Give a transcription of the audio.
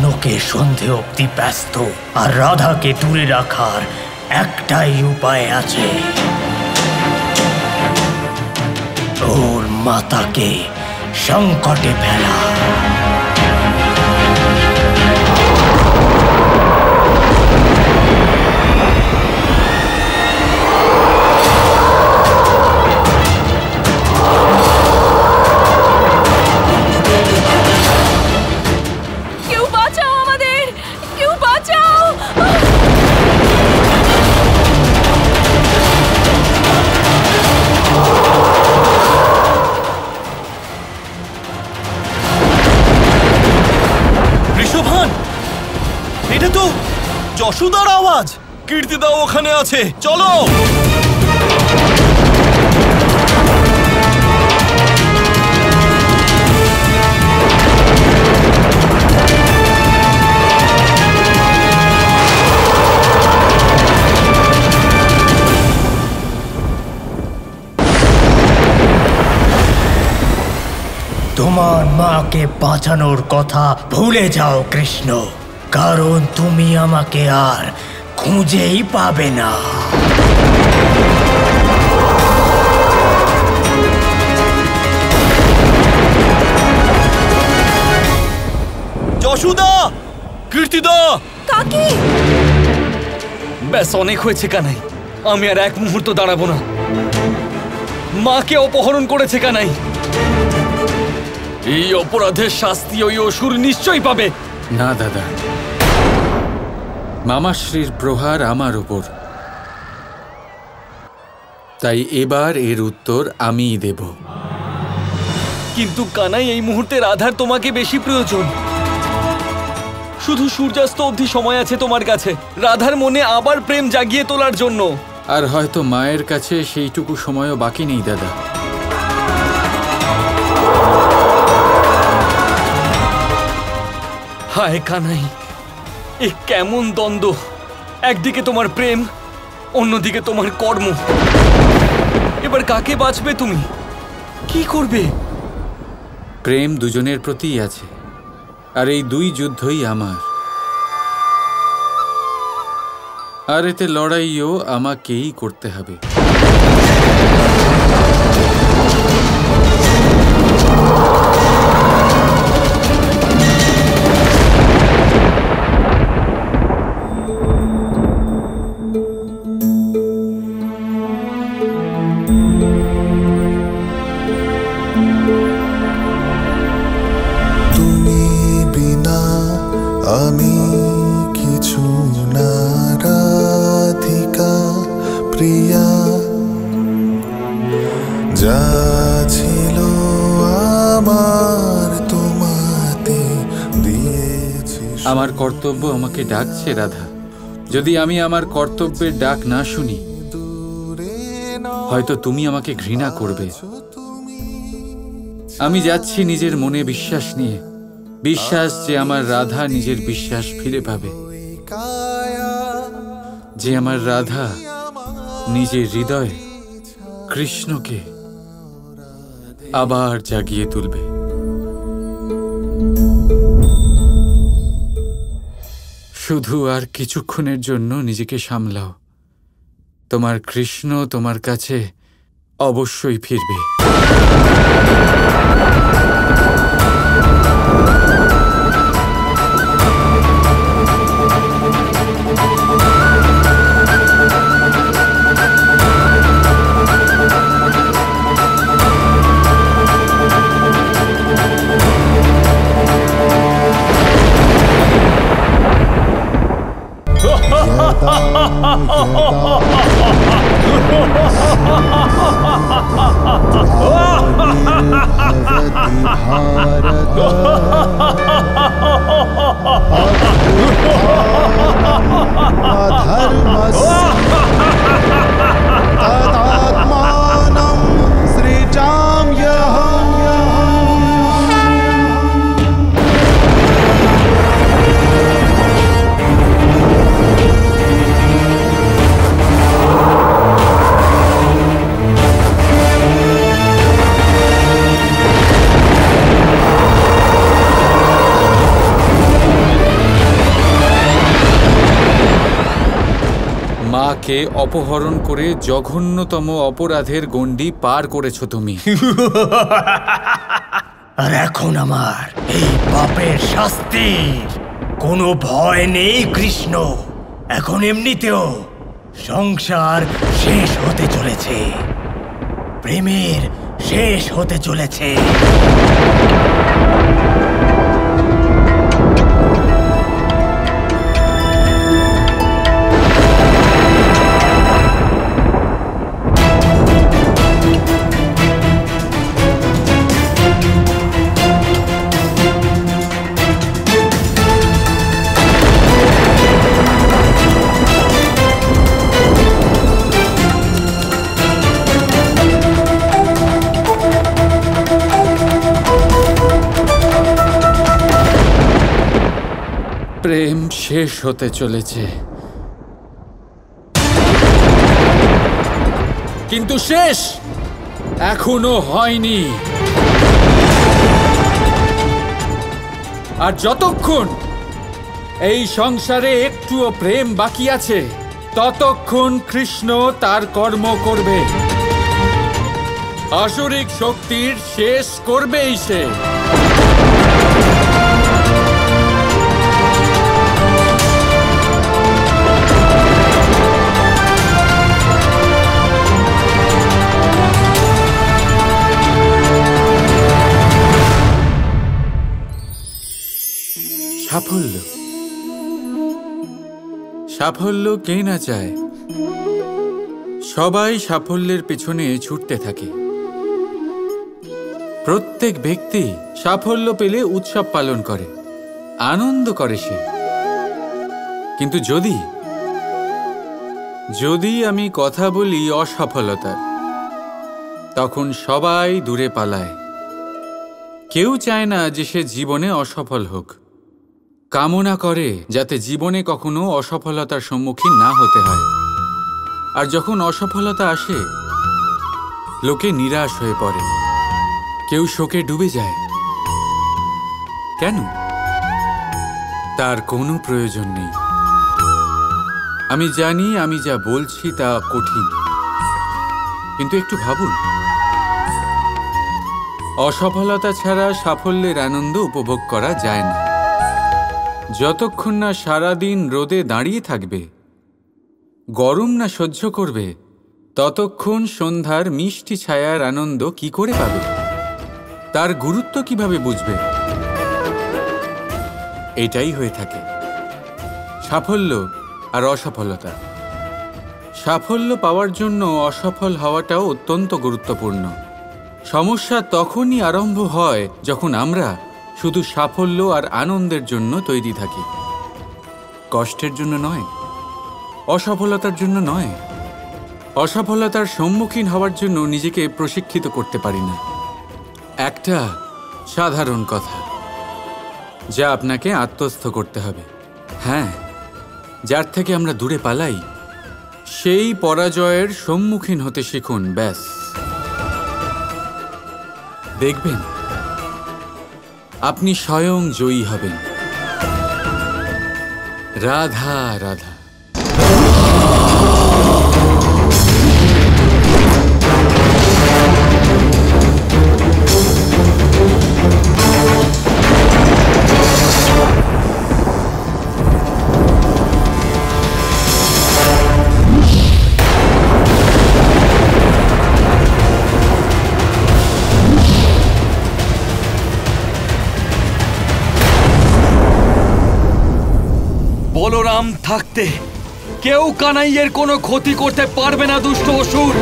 কৃষ্ণকে সন্ধে অবধি ব্যস্ত আর রাধাকে দূরে রাখার একটাই উপায় আছে, ওর মাতাকে সংকটে ফেলা। এটা তো যশোদার আওয়াজ। কীর্তিদাও ওখানে আছে, চলো। তোমার মাকে বাঁচানোর কথা ভুলে যাও কৃষ্ণ, কারণ তুমি আমাকে আর খুঁজেই পাবে না। যশোদা, কীর্তিদা, কাকি। ব্যাস, অনেক হয়েছে কানাই। আমি আর এক মুহূর্ত দাঁড়াবো না। মাকে অপহরণ করেছে কানাই। এই অপরাধের শাস্তি ওই অসুর নিশ্চয়ই পাবে। না দাদা, মামাশ্রীর প্রহার আমার উপর, তাই এবার এর উত্তর আমিই দেব। কিন্তু কানাই, এই মুহূর্তে রাধার তোমাকে বেশি প্রয়োজন। শুধু সূর্যাস্ত অবধি সময় আছে তোমার কাছে রাধার মনে আবার প্রেম জাগিয়ে তোলার জন্য। আর হয়তো মায়ের কাছে সেইটুকু সময়ও বাকি নেই দাদা। হায় কানাই, এ কেমন দ্বন্দ্ব! একদিকে তোমার প্রেম, অন্যদিকে তোমার কর্ম। এবার কাকে বাঁচবে তুমি? কি করবে? প্রেম দুজনের প্রতিই আছে, আর এই দুই যুদ্ধই আমার। আর এতে লড়াইও আমাকেই করতে হবে। আমি কিছু না রাধিকা প্রিয়া, যা ছিল আমার তোমাতে দিয়েছি। আমার কর্তব্য আমাকে ডাকছে রাধা। যদি আমি আমার কর্তব্যের ডাক না শুনি, হয়তো তুমি আমাকে ঘৃণা করবে। আমি যাচ্ছি নিজের মনে বিশ্বাস নিয়ে, বিশ্বাস যে আমার রাধা নিজের বিশ্বাস ফিরে পাবে, যে আমার রাধা নিজের হৃদয়ে কৃষ্ণকে আবার জাগিয়ে তুলবে। শুধু আর কিছুক্ষণের জন্য নিজেকে সামলাও, তোমার কৃষ্ণ তোমার কাছে অবশ্যই ফিরবে। মাকে অপহরণ করে জঘন্যতম অপরাধের গণ্ডি পার করেছো তুমি। আর এখন আমার এই পাপের শাস্তির কোনো ভয় নেই কৃষ্ণ। এখন এমনিতেও সংসার শেষ হতে চলেছে, প্রেমের শেষ হতে চলেছে। প্রেম শেষ হতে চলেছে, কিন্তু শেষ এখনো হয়নি। আর যতক্ষণ এই সংসারে একটুও প্রেম বাকি আছে, ততক্ষণ কৃষ্ণ তার কর্ম করবে। আসুরিক শক্তির শেষ করবেই সে। সাফল্য, সাফল্য কে না চায়? সবাই সাফল্যের পেছনে ছুটতে থাকে। প্রত্যেক ব্যক্তি সাফল্য পেলে উৎসব পালন করে, আনন্দ করে সে। কিন্তু যদি আমি কথা বলি অসফলতার, তখন সবাই দূরে পালায়। কেউ চায় না যে সে জীবনে অসফল হোক, কামনা করে যাতে জীবনে কখনো অসফলতার সম্মুখীন না হতে হয়। আর যখন অসফলতা আসে, লোকে নিরাশ হয়ে পড়ে, কেউ শোকে ডুবে যায়। কেন? তার কোনো প্রয়োজন নেই। আমি জানি আমি যা বলছি তা কঠিন, কিন্তু একটু ভাবুন, অসফলতা ছাড়া সাফল্যের আনন্দ উপভোগ করা যায় না। যতক্ষণ না সারাদিন রোদে দাঁড়িয়ে থাকবে, গরম না সহ্য করবে, ততক্ষণ সন্ধ্যার মিষ্টি ছায়ার আনন্দ কি করে পাবে? তার গুরুত্ব কিভাবে বুঝবে? এটাই হয়ে থাকে সাফল্য আর অসফলতা। সাফল্য পাওয়ার জন্য অসফল হওয়াটাও অত্যন্ত গুরুত্বপূর্ণ। সমস্যা তখনই আরম্ভ হয় যখন আমরা শুধু সাফল্য আর আনন্দের জন্য তৈরি থাকি, কষ্টের জন্য নয়, অসফলতার জন্য নয়। অসফলতার সম্মুখীন হওয়ার জন্য নিজেকে প্রশিক্ষিত করতে পারি না। একটা সাধারণ কথা যা আপনাকে আত্মস্থ করতে হবে। হ্যাঁ, যার থেকে আমরা দূরে পালাই, সেই পরাজয়ের সম্মুখীন হতে শিখুন। ব্যাস, দেখবেন আপনি স্বয়ং জয়ী হবেন। রাধা রাধা। বলরাম থাকতে কেউ কানাইয়ের কোনো ক্ষতি করতে পারবে না, দুষ্ট অসুর।